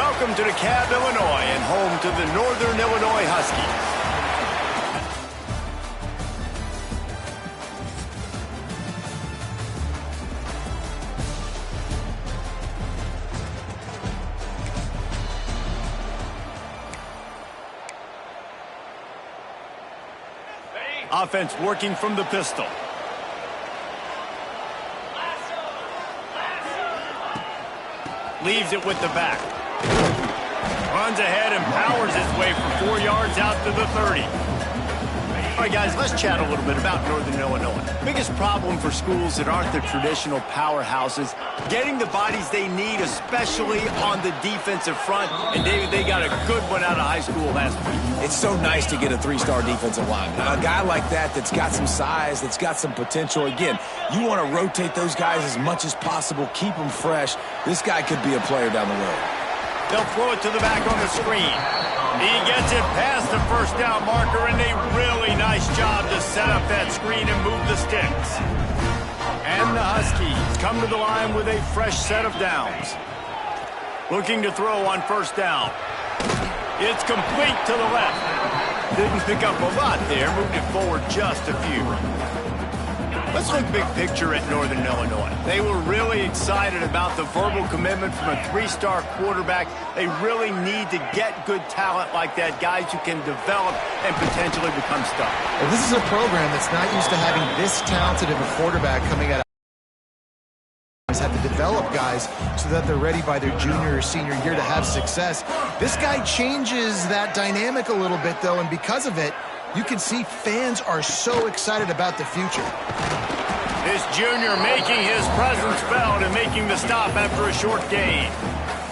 Welcome to DeKalb, Illinois, and home to the Northern Illinois Huskies. Offense working from the pistol. Leaves it with the back. Runs ahead and powers his way for 4 yards out to the 30. All right, guys, let's chat a little bit about Northern Illinois. Biggest problem for schools that aren't the traditional powerhouses, getting the bodies they need, especially on the defensive front. And, David, they got a good one out of high school last week. It's so nice to get a three-star defensive lineman. A guy like that's got some size, that's got some potential. Again, you want to rotate those guys as much as possible, keep them fresh. This guy could be a player down the road. They'll throw it to the back on the screen. He gets it past the first down marker, and a really nice job to set up that screen and move the sticks. And the Huskies come to the line with a fresh set of downs. Looking to throw on first down. It's complete to the left. Didn't pick up a lot there, moved it forward just a few. Let's look big picture at Northern Illinois. They were really excited about the verbal commitment from a three-star quarterback. They really need to get good talent like that, guys who can develop and potentially become stars. Well, this is a program that's not used to having this talented of a quarterback coming out of have to develop guys so that they're ready by their junior or senior year to have success. This guy changes that dynamic a little bit, though, and because of it, you can see fans are so excited about the future. This junior making his presence felt and making the stop after a short gain.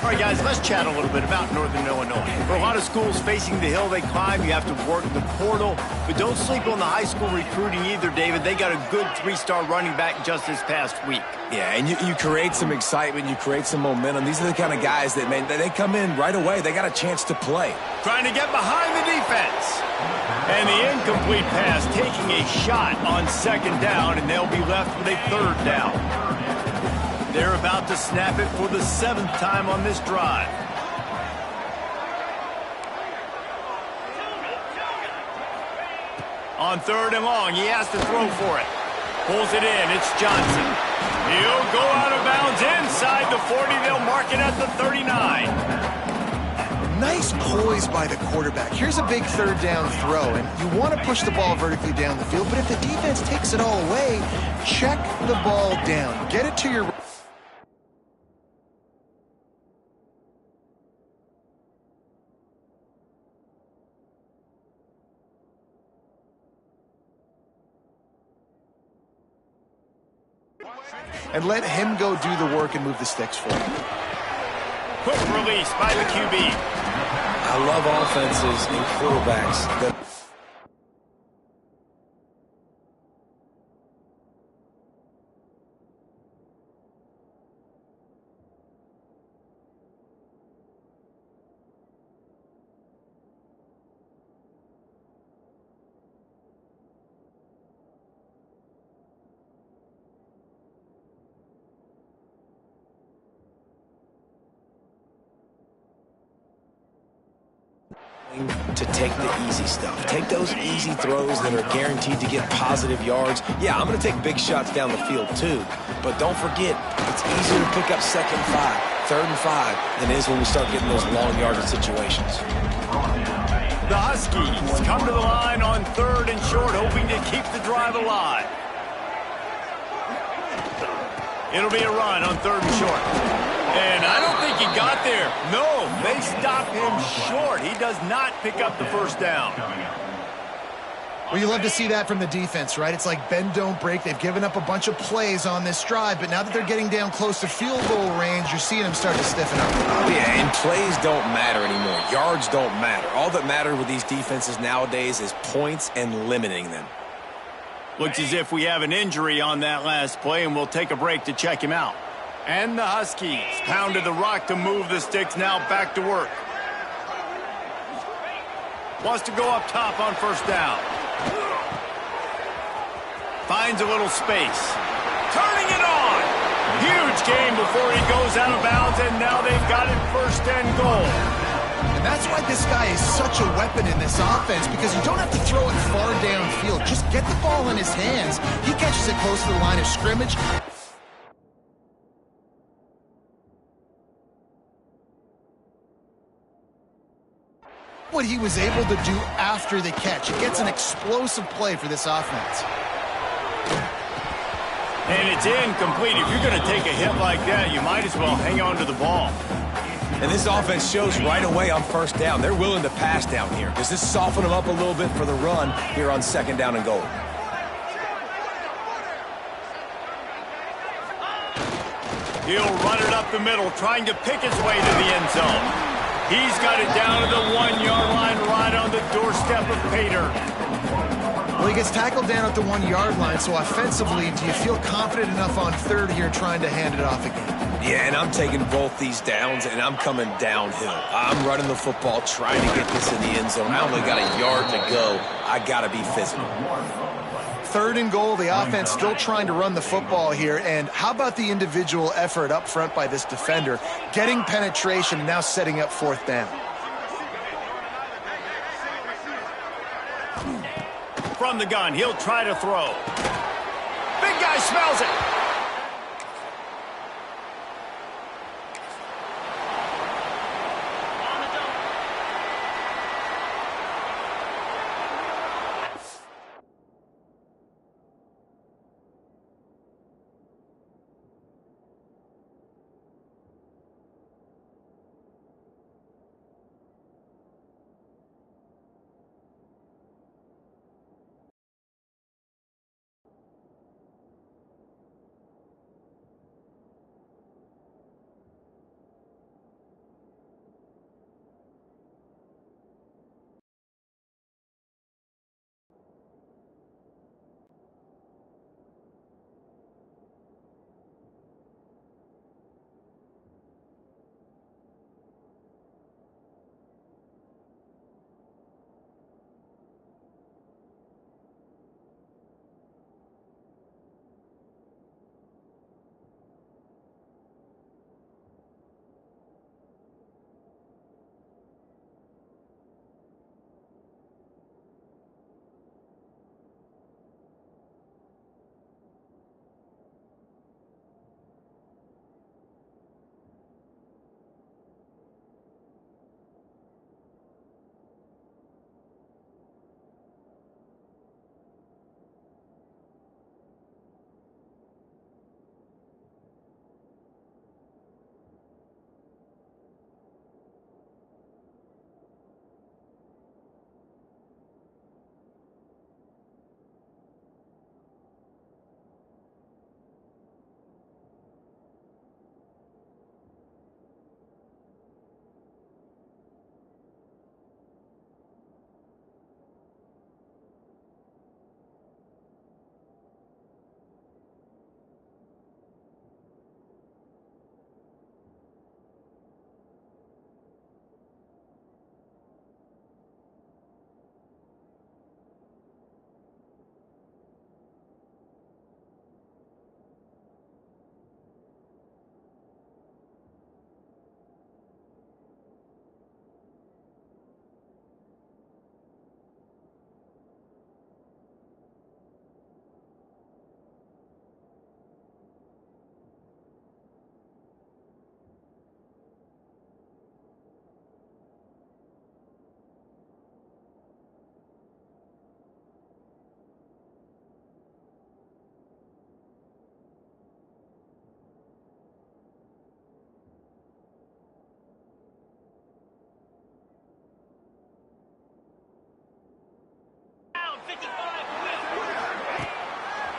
All right, guys, let's chat a little bit about Northern Illinois. For a lot of schools facing the hill they climb, you have to work the portal. But don't sleep on the high school recruiting either, David. They got a good three-star running back just this past week. Yeah, and you create some excitement, you create some momentum. These are the kind of guys that, man, they come in right away. They got a chance to play. Trying to get behind the defense. And the incomplete pass taking a shot on second down, and they'll be left with a third down. They're about to snap it for the 7th time on this drive. On third and long, he has to throw for it. Pulls it in, it's Johnson. He'll go out of bounds inside the 40. They'll mark it at the 39. Nice poise by the quarterback. Here's a big third down throw, and you want to push the ball vertically down the field, but if the defense takes it all away, check the ball down. Get it to your... and let him go do the work and move the sticks for you. Quick release by the QB. I love offenses and quarterbacks that... to take the easy stuff. Take those easy throws that are guaranteed to get positive yards. Yeah, I'm going to take big shots down the field too, but don't forget, it's easier to pick up second 5, third and 5 than it is when we start getting those long yardage situations. The Huskies come to the line on third and short, hoping to keep the drive alive. It'll be a run on third and short. And I don't think he got there. No, they stop him short. He does not pick up the first down. Well, you love to see that from the defense, right? It's like bend, don't break. They've given up a bunch of plays on this drive, but now that they're getting down close to field goal range, you're seeing them start to stiffen up. Oh, yeah, and plays don't matter anymore. Yards don't matter. All that matters with these defenses nowadays is points and limiting them. Looks as if we have an injury on that last play, and we'll take a break to check him out. And the Huskies pounded the rock to move the sticks, now back to work. Wants to go up top on first down. Finds a little space. Turning it on. Huge gain before he goes out of bounds, and now they've got it 1st and goal. And that's why this guy is such a weapon in this offense, because you don't have to throw it far downfield. Just get the ball in his hands. He catches it close to the line of scrimmage. What he was able to do after the catch. It gets an explosive play for this offense. And it's incomplete. If you're going to take a hit like that, you might as well hang on to the ball. And this offense shows right away on 1st down. They're willing to pass down here. Does this soften them up a little bit for the run here on 2nd down and goal? He'll run it up the middle, trying to pick his way to the end zone. He's got it down to the 1-yard line, right on the doorstep of Pater. Well, he gets tackled down at the 1-yard line, so offensively, do you feel confident enough on 3rd here trying to hand it off again? Yeah, and I'm taking both these downs, and I'm coming downhill. I'm running the football, trying to get this in the end zone. I only got a yard to go. I got to be physical. 3rd and goal, the offense still trying to run the football here. And how about the individual effort up front by this defender? Getting penetration and now setting up 4th down. From the gun, he'll try to throw. Big guy smells it.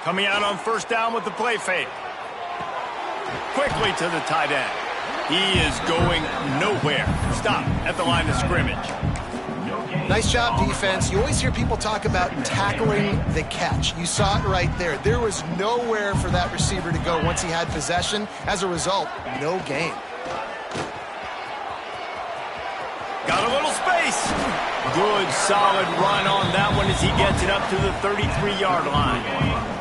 Coming out on 1st down with the play fake. Quickly to the tight end. He is going nowhere. Stop at the line of scrimmage. Nice job, defense. You always hear people talk about tackling the catch. You saw it right there. There was nowhere for that receiver to go once he had possession. As a result, no gain. Got a little space. Good, solid run on that one as he gets it up to the 33-yard line.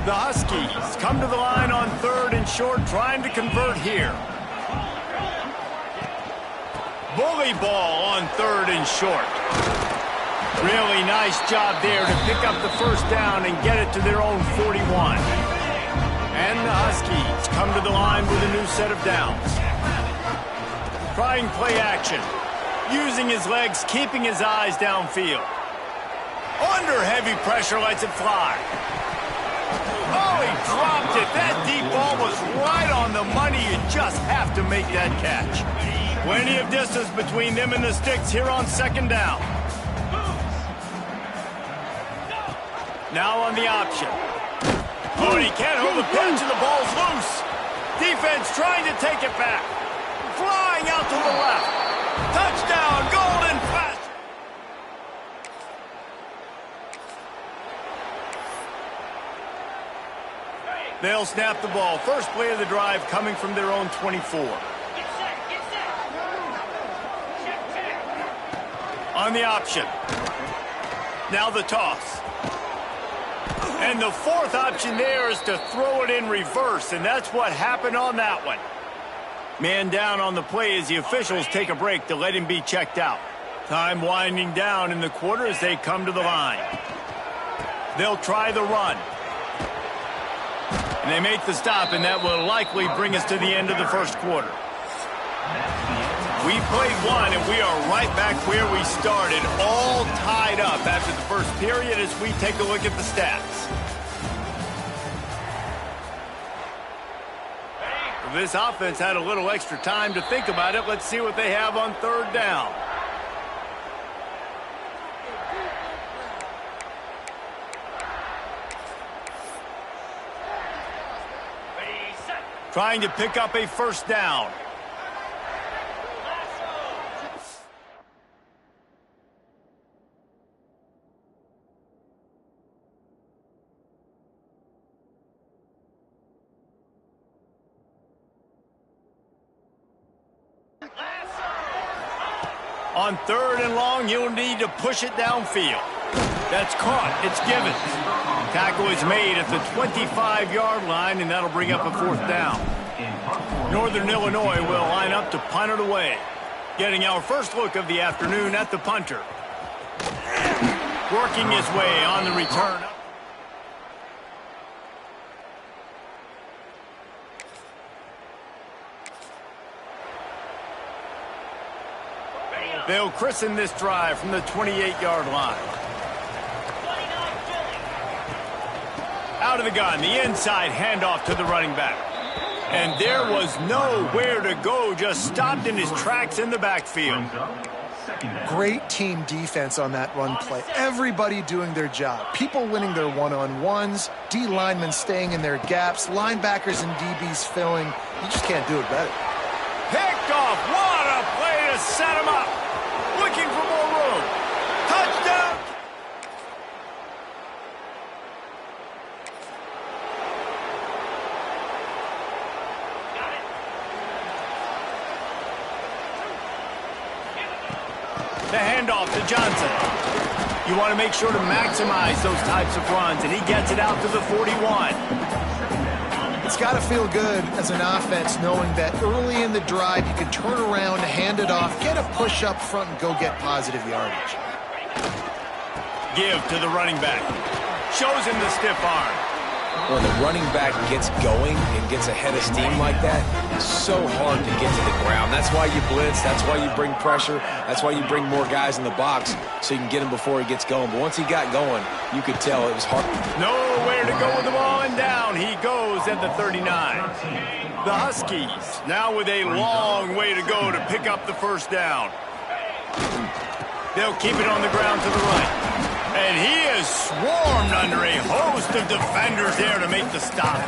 The Huskies come to the line on 3rd and short, trying to convert here. Bully ball on 3rd and short. Really nice job there to pick up the first down and get it to their own 41. And the Huskies come to the line with a new set of downs. Trying play action. Using his legs, keeping his eyes downfield. Under heavy pressure, lets it fly. Oh, he dropped it. That deep ball was right on the money. You just have to make that catch. Plenty of distance between them and the sticks here on 2nd down. Now on the option. Oh, he can't hold the pitch and the ball's loose. Defense trying to take it back. Flying out to the left. Touchdown, Golden Flash. They'll snap the ball. First play of the drive coming from their own 24. On the option. Now the toss. And the 4th option there is to throw it in reverse, and that's what happened on that one. Man down on the play as the officials take a break to let him be checked out. Time winding down in the quarter as they come to the line. They'll try the run. And they make the stop, and that will likely bring us to the end of the first quarter. We played one, and we are right back where we started, all tied up after the first period as we take a look at the stats. This offense had a little extra time to think about it. Let's see what they have on 3rd down. Trying to pick up a first down. On 3rd and long, you'll need to push it downfield. That's caught. It's given. Tackle is made at the 25-yard line, and that'll bring up a 4th down. Northern Illinois will line up to punt it away. Getting our first look of the afternoon at the punter. Working his way on the return. They'll christen this drive from the 28-yard line. Out of the gun, the inside handoff to the running back. And there was nowhere to go, just stopped in his tracks in the backfield. Great team defense on that run play. Everybody doing their job. People winning their one-on-ones, D linemen staying in their gaps, linebackers and DBs filling. You just can't do it better. Picked off. What a play to set him up. Looking for more room. Touchdown. The handoff to Johnson. You want to make sure to maximize those types of runs, and he gets it out to the 41. It's got to feel good as an offense knowing that early in the drive you can turn around, hand it off, get a push up front, and go get positive yardage. Give to the running back. Shows him the stiff arm. When the running back gets going and gets ahead of steam like that, it's so hard to get to the ground. That's why you blitz. That's why you bring pressure. That's why you bring more guys in the box so you can get him before he gets going. But once he got going, you could tell it was hard. Nowhere to go with the ball, and down he goes at the 39. The Huskies now with a long way to go to pick up the first down. They'll keep it on the ground to the right. And he is swarmed under a host of defenders there to make the stop.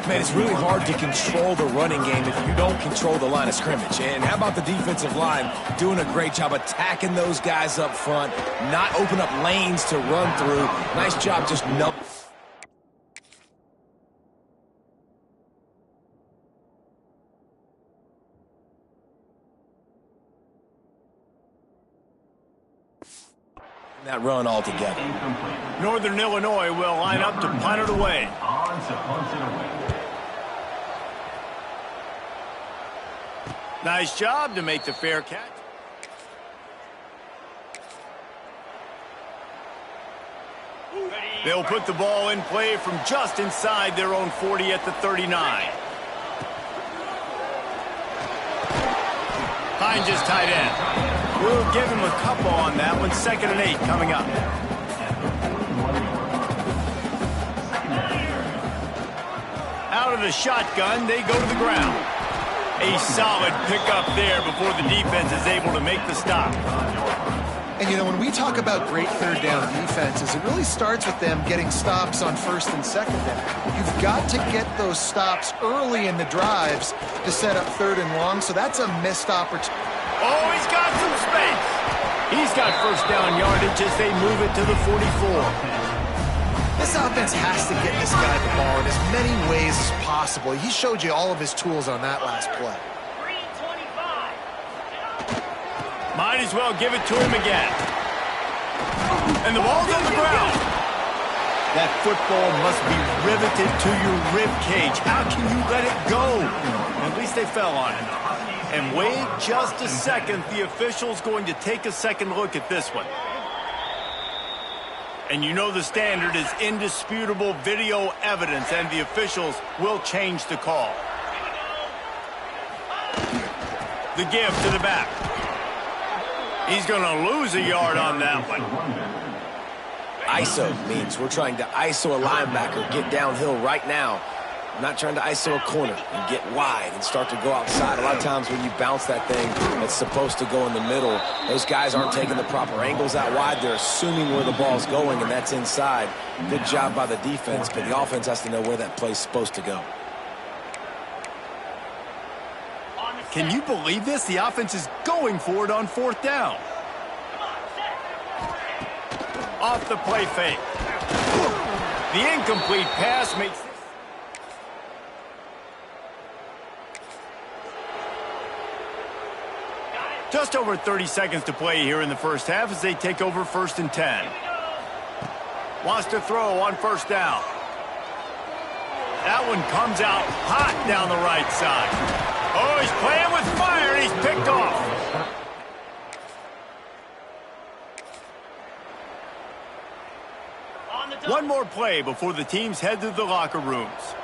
Man, it's really hard to control the running game if you don't control the line of scrimmage. And how about the defensive line doing a great job attacking those guys up front, not open up lanes to run through. Nice job just no. that run altogether. Northern Illinois will line up to punt it away. Nice job to make the fair catch. They'll put the ball in play from just inside their own 40 at the 39. Hines is tight end. We'll give him a couple on that one. 2nd and 8 coming up. Out of the shotgun, they go to the ground. A solid pickup there before the defense is able to make the stop. And, you know, when we talk about great third down defenses, it really starts with them getting stops on 1st and 2nd down. You've got to get those stops early in the drives to set up 3rd and long, so that's a missed opportunity. Oh, he's got some space. He's got 1st down yardage as they move it to the 44. This offense has to get this guy the ball in as many ways as possible. He showed you all of his tools on that last play. Might as well give it to him again. And the ball's on the ground. That football must be riveted to your rib cage. How can you let it go? At least they fell on it. And wait just a second. The official's going to take a second look at this one. And you know the standard is indisputable video evidence, and the officials will change the call. The give to the back. He's going to lose a yard on that one. ISO means we're trying to ISO a linebacker, get downhill right now. I'm not trying to ISO a corner and get wide and start to go outside. A lot of times when you bounce that thing that's supposed to go in the middle, those guys aren't taking the proper angles out wide. They're assuming where the ball's going, and that's inside. Good job by the defense, but the offense has to know where that play's supposed to go. Can you believe this? The offense is going for it on 4th down. Off the play fake. The incomplete pass makes... Just over 30 seconds to play here in the first half as they take over 1st and 10. Wants to throw on 1st down. That one comes out hot down the right side. Oh, he's playing with fire, and he's picked off. One more play before the teams head to the locker rooms.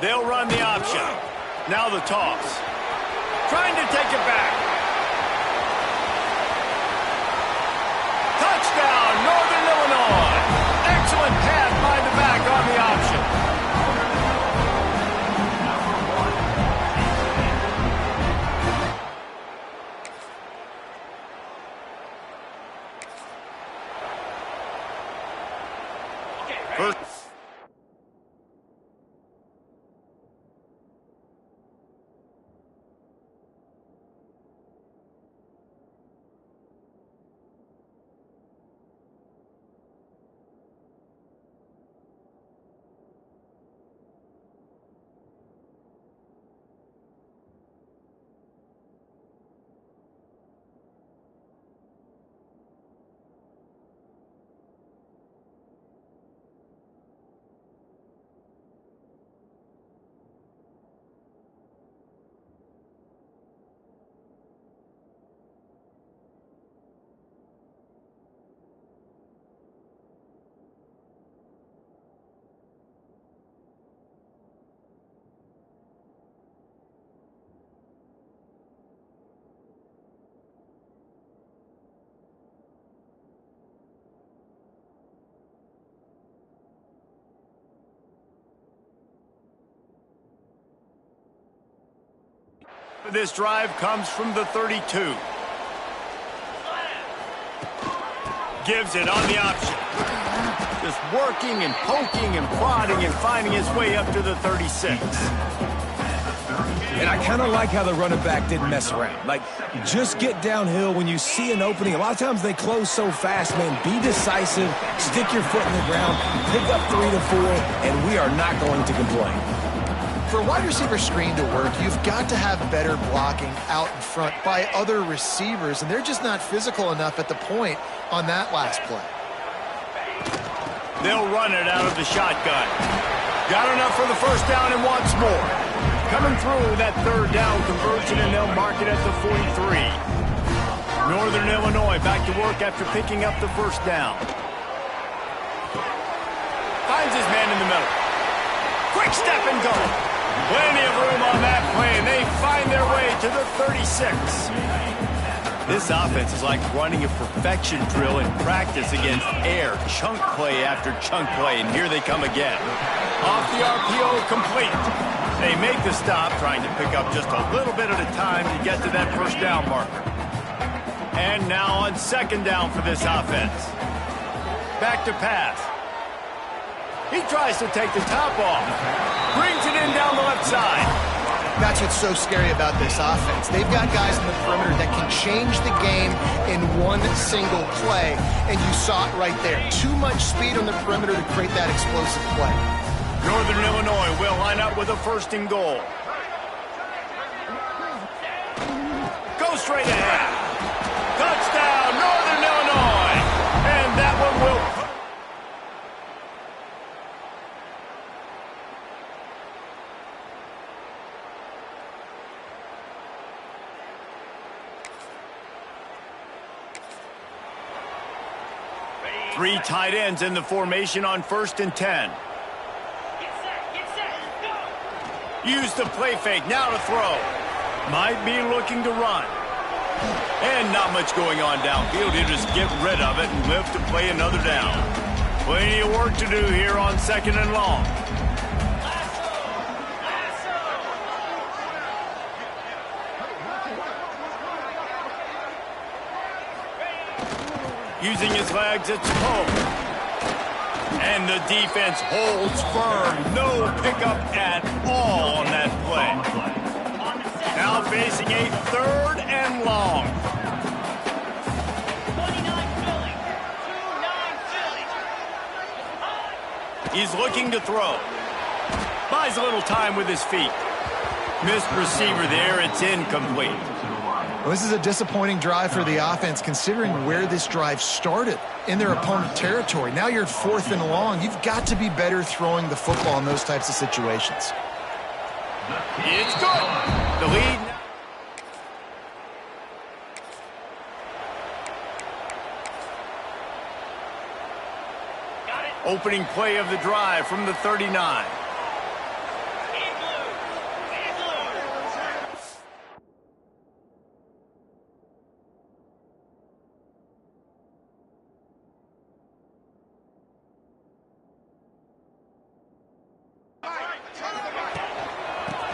They'll run the option. Now the toss. Trying to take it back. Touchdown, Northern Illinois. Excellent pass by the back on the option. This drive comes from the 32. Gives it on the option. Just working and poking and prodding and finding his way up to the 36. And I kind of like how the running back didn't mess around. Like, just get downhill when you see an opening. A lot of times they close so fast, man. Be decisive, stick your foot in the ground, pick up 3 to 4, and we are not going to complain. For a wide receiver screen to work, you've got to have better blocking out in front by other receivers, and they're just not physical enough at the point on that last play. They'll run it out of the shotgun. Got enough for the first down and wants more. Coming through that third down conversion, and they'll mark it at the 43. Northern Illinois back to work after picking up the first down. Finds his man in the middle. Quick step and go. Plenty of room on that play, and they find their way to the 36. This offense is like running a perfection drill in practice against air. Chunk play after chunk play, and here they come again. Off the RPO, complete. They make the stop, trying to pick up just a little bit at a time to get to that first down marker. And now on second down for this offense. Back to pass. He tries to take the top off. Brings it in down the left side. That's what's so scary about this offense. They've got guys in the perimeter that can change the game in one single play, and you saw it right there. Too much speed on the perimeter to create that explosive play. Northern Illinois will line up with a first and goal. Go straight ahead. Touchdown, Northern Illinois. And that one will... 3 tight ends in the formation on 1st and 10. Use the play fake, now to throw. Might be looking to run. And not much going on downfield. He'll just get rid of it and live to play another down. Plenty of work to do here on 2nd and long. Using his legs, it's Pope. And the defense holds firm. No pickup at all on that play. Now facing a 3rd and long. 29 Philly. He's looking to throw. Buys a little time with his feet. Missed receiver there. It's incomplete. Well, this is a disappointing drive for the offense, considering where this drive started in their opponent territory. Now you're 4th and long. You've got to be better throwing the football in those types of situations. It's good. The lead. Opening play of the drive from the 39.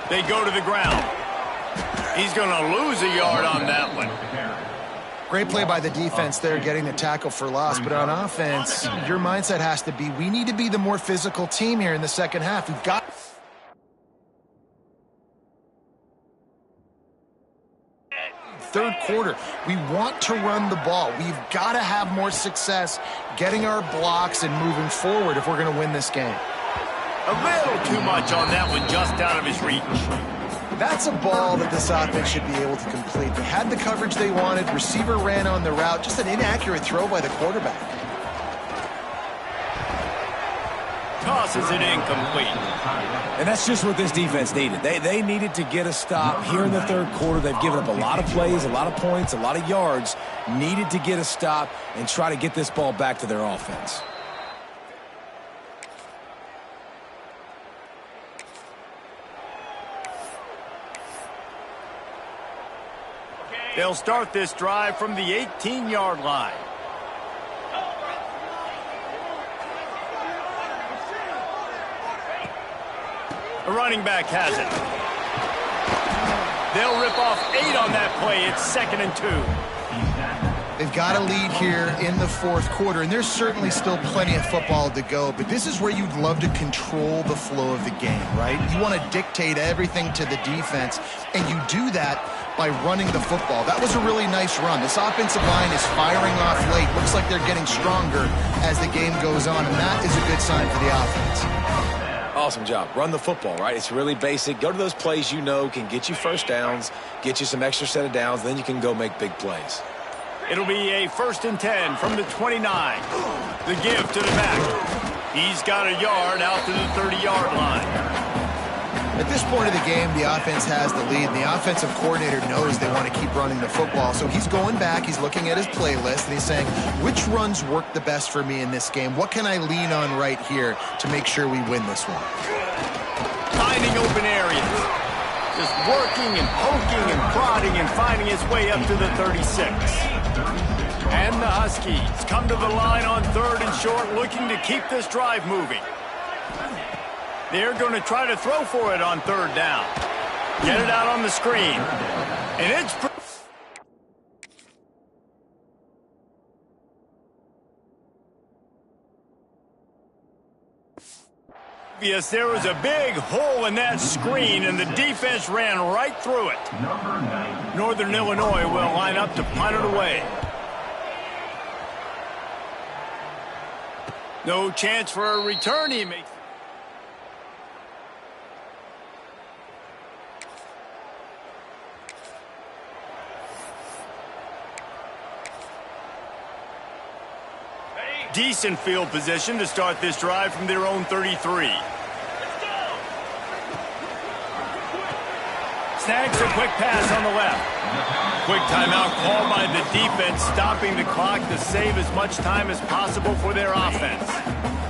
They go to the ground. He's going to lose a yard on that one. Great play by the defense there, getting the tackle for loss. But on offense, your mindset has to be, we need to be the more physical team here in the second half. We've got... Third quarter, we want to run the ball. We've got to have more success getting our blocks and moving forward if we're going to win this game. A little too much on that one, just out of his reach. That's a ball that this offense should be able to complete. They had the coverage they wanted. Receiver ran on the route. Just an inaccurate throw by the quarterback. Tosses it incomplete. And that's just what this defense needed. They needed to get a stop here in the third quarter. They've given up a lot of plays, a lot of points, a lot of yards. Needed to get a stop and try to get this ball back to their offense. They'll start this drive from the 18-yard line. The running back has it. They'll rip off 8 on that play. It's 2nd and 2. They've got a lead here in the fourth quarter, and there's certainly still plenty of football to go, but this is where you'd love to control the flow of the game, right? You want to dictate everything to the defense, and you do that by running the football. That was a really nice run. This offensive line is firing off late. Looks like they're getting stronger as the game goes on, and that is a good sign for the offense. Oh, Awesome job. Run the football, right? It's really basic. Go to those plays you know can get you first downs, get you some extra set of downs, then you can go make big plays. It'll be a 1st and 10 from the 29. The give to the back. He's got a yard out to the 30-yard line. At this point of the game, the offense has the lead, and the offensive coordinator knows they want to keep running the football. So he's going back, he's looking at his playlist, and he's saying, which runs work the best for me in this game? What can I lean on right here to make sure we win this one? Finding open areas. Just working and poking and prodding and finding his way up to the 36. And the Huskies come to the line on 3rd and short, looking to keep this drive moving. They're going to try to throw for it on 3rd down. Get it out on the screen. And it's obvious there was a big hole in that screen, and the defense ran right through it. Northern Illinois will line up to punt it away. No chance for a return. He makes decent field position to start this drive from their own 33. Snags a quick pass on the left. Quick timeout called by the defense, stopping the clock to save as much time as possible for their offense.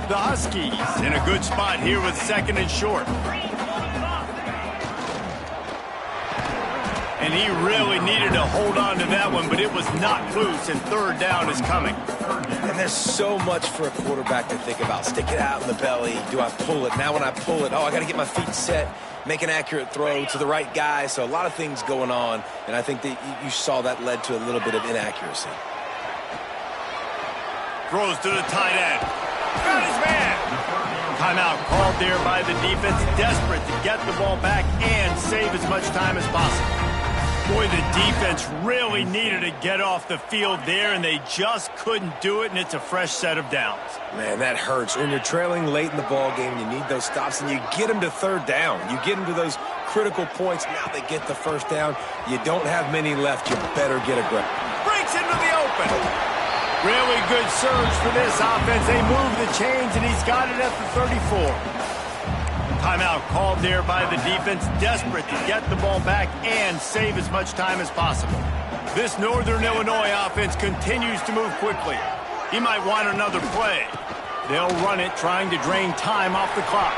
The Huskies in a good spot here with 2nd and short. And he really needed to hold on to that one, but it was not loose, and 3rd down is coming. And there's so much for a quarterback to think about. Stick it out in the belly. Do I pull it? Now when I pull it, I got to get my feet set, make an accurate throw to the right guy. So a lot of things going on, and I think that you saw that led to a little bit of inaccuracy. Throws to the tight end. Got his man. Timeout called there by the defense, desperate to get the ball back and save as much time as possible. Boy, the defense really needed to get off the field there, and they just couldn't do it, and it's a fresh set of downs. Man, that hurts. When you're trailing late in the ball game, you need those stops, and you get them to 3rd down. You get them to those critical points. Now they get the 1st down. You don't have many left. You better get a grip. Breaks into the open. Really good surge for this offense. They move the chains, and he's got it at the 34. Timeout called there by the defense, desperate to get the ball back and save as much time as possible. This Northern Illinois offense continues to move quickly. He might want another play. They'll run it, trying to drain time off the clock.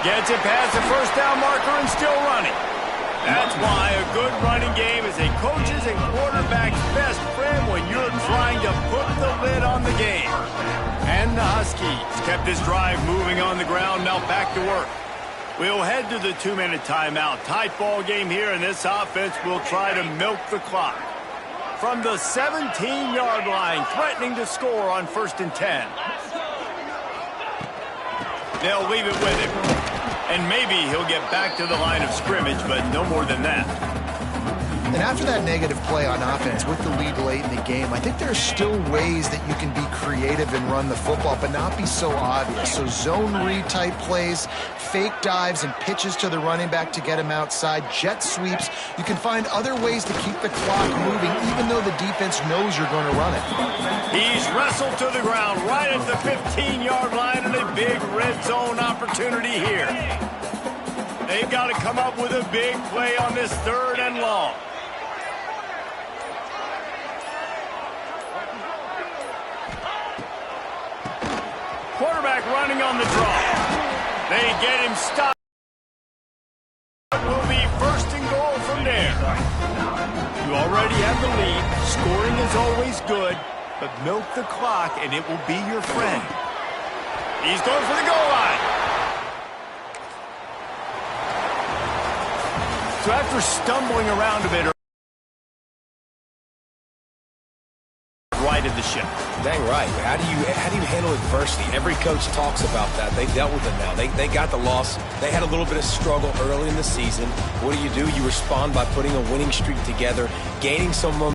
Gets it past the 1st down marker and still running. That's why a good running game is a coach's and quarterback's best friend when you're trying to put the lid on the game. And the Huskies kept this drive moving on the ground, now back to work. We'll head to the 2-minute timeout. Tight ball game here, and this offense will try to milk the clock. From the 17-yard line, threatening to score on 1st and 10. They'll leave it with him. And maybe he'll get back to the line of scrimmage, but no more than that. And after that negative play on offense with the lead late in the game, I think there are still ways that you can be creative and run the football, but not be so obvious. So zone read type plays, fake dives and pitches to the running back to get him outside, jet sweeps. You can find other ways to keep the clock moving, even though the defense knows you're going to run it. He's wrestled to the ground right at the 15-yard line, and a big red zone opportunity here. They've got to come up with a big play on this 3rd and long. Quarterback running on the draw. They get him stopped. It will be 1st and goal from there. You already have the lead. Scoring is always good, but milk the clock and it will be your friend. He's going for the goal line. So after stumbling around a bit, righted the ship. Dang right. How do you handle adversity? Every coach talks about that. They dealt with it now. They got the loss. They had a little bit of struggle early in the season. What do? You respond by putting a winning streak together, gaining some momentum.